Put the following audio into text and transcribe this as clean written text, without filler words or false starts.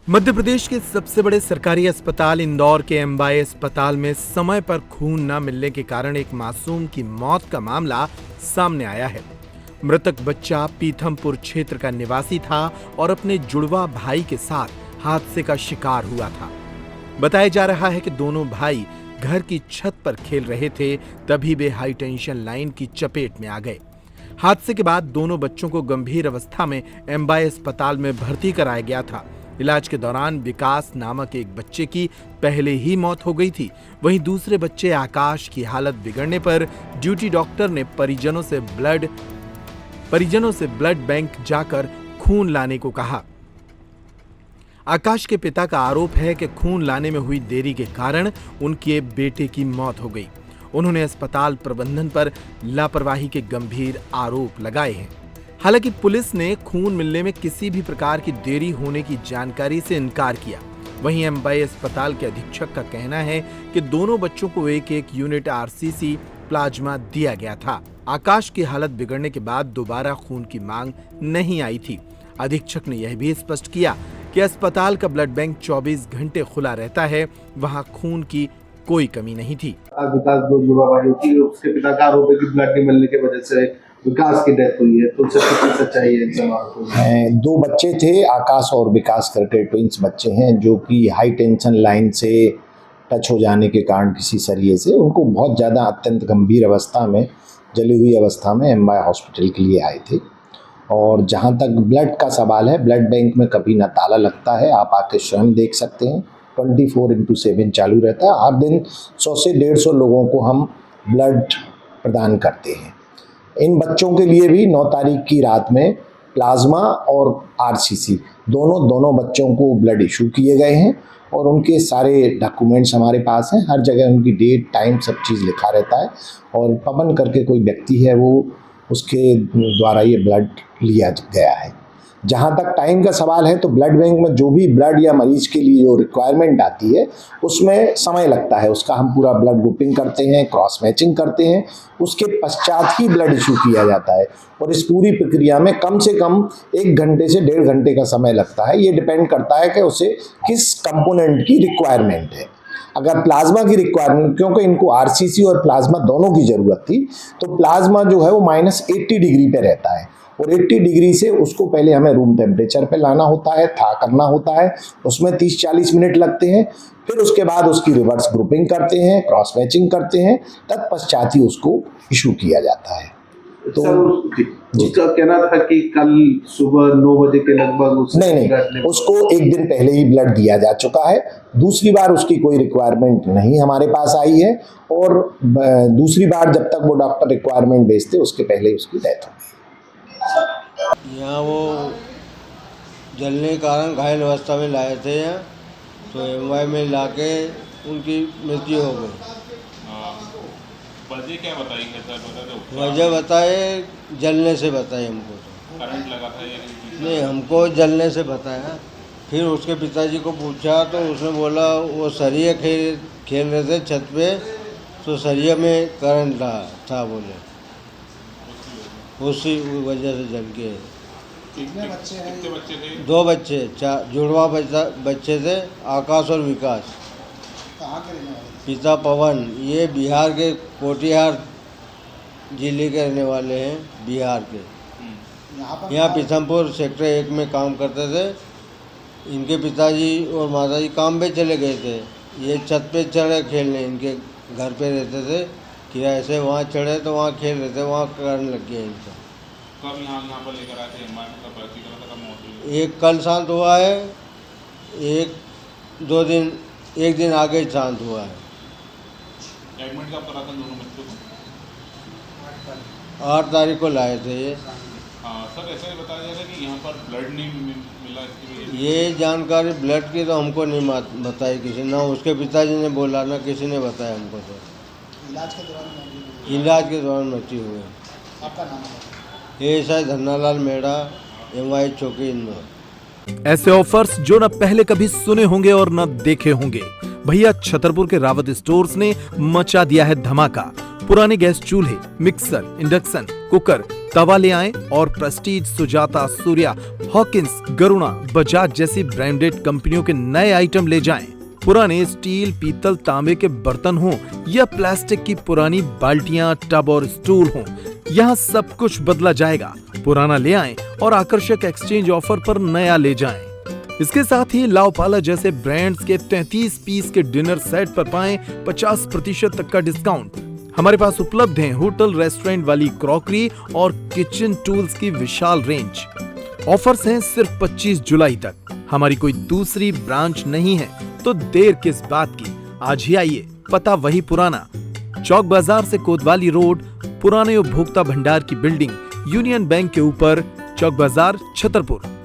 मध्य प्रदेश के सबसे बड़े सरकारी अस्पताल इंदौर के एमवाई अस्पताल में समय पर खून न मिलने के कारण एक मासूम की मौत का मामला सामने आया है। मृतक बच्चा पीथमपुर क्षेत्र का निवासी था और अपने जुड़वा भाई के साथ हादसे का शिकार हुआ था। बताया जा रहा है कि दोनों भाई घर की छत पर खेल रहे थे, तभी वे हाई टेंशन लाइन की चपेट में आ गए। हादसे के बाद दोनों बच्चों को गंभीर अवस्था में एमवाई अस्पताल में भर्ती कराया गया था। इलाज के दौरान विकास नामक एक बच्चे की पहले ही मौत हो गई थी। वहीं दूसरे बच्चे आकाश की हालत बिगड़ने पर ड्यूटी डॉक्टर ने परिजनों से ब्लड बैंक जाकर खून लाने को कहा। आकाश के पिता का आरोप है कि खून लाने में हुई देरी के कारण उनके बेटे की मौत हो गई। उन्होंने अस्पताल प्रबंधन पर लापरवाही के गंभीर आरोप लगाए हैं। हालांकि पुलिस ने खून मिलने में किसी भी प्रकार की देरी होने की जानकारी से इनकार किया। वहीं एमवाई अस्पताल के अधीक्षक का कहना है कि दोनों बच्चों को एक यूनिट आरसीसी प्लाज्मा दिया गया था। आकाश की हालत बिगड़ने के बाद दोबारा खून की मांग नहीं आई थी। अधीक्षक ने यह भी स्पष्ट किया कि अस्पताल का ब्लड बैंक 24 घंटे खुला रहता है, वहां खून की कोई कमी नहीं थी। विकास दो जुड़वा भाई थी, उसके पिता का आरोप है कि ब्लड नहीं मिलने की वजह से विकास की डेथ हुई है। तो उससे कितनी सच्चाई है? दो बच्चे थे, आकाश और विकास करके ट्विंस बच्चे हैं, जो कि हाई टेंशन लाइन से टच हो जाने के कारण किसी सरिये से उनको बहुत ज़्यादा अत्यंत गंभीर अवस्था में, जली हुई अवस्था में एमवाई हॉस्पिटल के लिए आए थे। और जहाँ तक ब्लड का सवाल है, ब्लड बैंक में कभी ना ताला लगता है, आप आके स्वयं देख सकते हैं। 24/7 चालू रहता है। हर दिन 100 से 150 लोगों को हम ब्लड प्रदान करते हैं। इन बच्चों के लिए भी 9 तारीख की रात में प्लाज्मा और आरसीसी दोनों बच्चों को ब्लड इशू किए गए हैं और उनके सारे डॉक्यूमेंट्स हमारे पास हैं। हर जगह उनकी डेट, टाइम, सब चीज़ लिखा रहता है और पवन करके कोई व्यक्ति है, वो उसके द्वारा ये ब्लड लिया गया है। जहाँ तक टाइम का सवाल है, तो ब्लड बैंक में जो भी ब्लड या मरीज के लिए जो रिक्वायरमेंट आती है, उसमें समय लगता है। उसका हम पूरा ब्लड ग्रुपिंग करते हैं, क्रॉस मैचिंग करते हैं, उसके पश्चात ही ब्लड इशू किया जाता है। और इस पूरी प्रक्रिया में कम से कम 1 घंटे से 1.5 घंटे का समय लगता है। ये डिपेंड करता है कि उसे किस कंपोनेंट की रिक्वायरमेंट है। अगर प्लाज्मा की रिक्वायरमेंट, क्योंकि इनको आरसीसी और प्लाज्मा दोनों की ज़रूरत थी, तो प्लाज्मा जो है वो -80 डिग्री पे रहता है और 80 डिग्री से उसको पहले हमें रूम टेम्परेचर पे लाना होता है, था करना होता है। उसमें 30-40 मिनट लगते हैं। फिर उसके बाद उसकी रिवर्स ग्रुपिंग करते हैं, क्रॉस मैचिंग करते हैं, तत्पश्चात ही उसको इशू किया जाता है। तो उसका कहना था कि कल सुबह 9 बजे के लगभग नहीं, उसको 1 दिन पहले ही ब्लड दिया जा चुका है। दूसरी बार उसकी कोई रिक्वायरमेंट नहीं हमारे पास आई है और दूसरी बार जब तक वो डॉक्टर रिक्वायरमेंट भेजते, उसके पहले उसकी डेथ हो गई। यहाँ वो जलने के कारण घायल अवस्था में लाए थे, तो एमवाई में लाके उनकी मृत्यु हो गई। वजह क्या बताएंगे सर? वजह बताए, जलने से बताए हमको। तो करंट लगा था या नहीं, हमको जलने से बताया। फिर उसके पिताजी को पूछा तो उसने बोला वो सरिया खेल रहे थे छत पे, तो सरिया में करंट था बोले, उसी वजह से जल के। कितने बच्चे थे? 2 बच्चे, जुड़वा बच्चे थे, आकाश और विकास। कहाँ के रहने वाले? पिता पवन, ये बिहार के कोटिहार जिले के रहने वाले हैं, बिहार के। यहाँ पीथमपुर सेक्टर 1 में काम करते थे। इनके पिताजी और माताजी काम पे चले गए थे। ये छत पे चढ़े खेलने, इनके घर पे रहते थे किराए से। वहाँ चढ़े तो वहाँ खेल रहे थे, वहाँ करंट लग गया इनको। कब यहाँ पर लेकर आए थे? भर्ती करा था, कब मौत हुई? एक कल शांत हुआ है, एक दिन आगे शांत हुआ है। एडमिट कब करा था दोनों बच्चों को? 8 तारीख को लाए थे ये। हाँ सर, ऐसा ही बताया जा रहा है कि यहाँ पर ब्लड नहीं मिला इसकी वजह से। ये जानकारी ब्लड की तो हमको नहीं बताई किसी, ना उसके पिताजी ने बोला, ना किसी ने बताया हमको। तो इलाज के दौरान मृत्यु हुई। आपका नाम है? ये शायद धन्नालाल मेड़ा, एमवाई चौकी, इंदौर। ऐसे ऑफर्स जो न पहले कभी सुने होंगे और न देखे होंगे। भैया छतरपुर के रावत स्टोर्स ने मचा दिया है धमाका। पुराने गैस चूल्हे, मिक्सर, इंडक्शन कुकर, तवा ले आएं और प्रेस्टीज, सुजाता, सूर्या, हॉकिंस, गरुणा, बजाज जैसी ब्रांडेड कंपनियों के नए आइटम ले जाएं। पुराने स्टील, पीतल, तांबे के बर्तन हों या प्लास्टिक की पुरानी बाल्टियां, टब और स्टूल हों, यहाँ सब कुछ बदला जाएगा। पुराना ले आएं और आकर्षक एक्सचेंज ऑफर पर नया ले जाएं। इसके साथ ही लाओपाला जैसे ब्रांड्स के 33 पीस के डिनर सेट पर पाएं 50% तक का डिस्काउंट। हमारे पास उपलब्ध हैं होटल रेस्टोरेंट वाली क्रॉकरी और किचन टूल्स की विशाल रेंज। ऑफर्स हैं सिर्फ 25 जुलाई तक। हमारी कोई दूसरी ब्रांच नहीं है तो देर किस बात की, आज ही आइए। पता वही पुराना, चौक बाजार से कोतवाली रोड, पुराने उपभोक्ता भंडार की बिल्डिंग, यूनियन बैंक के ऊपर, चौक बाजार, छतरपुर।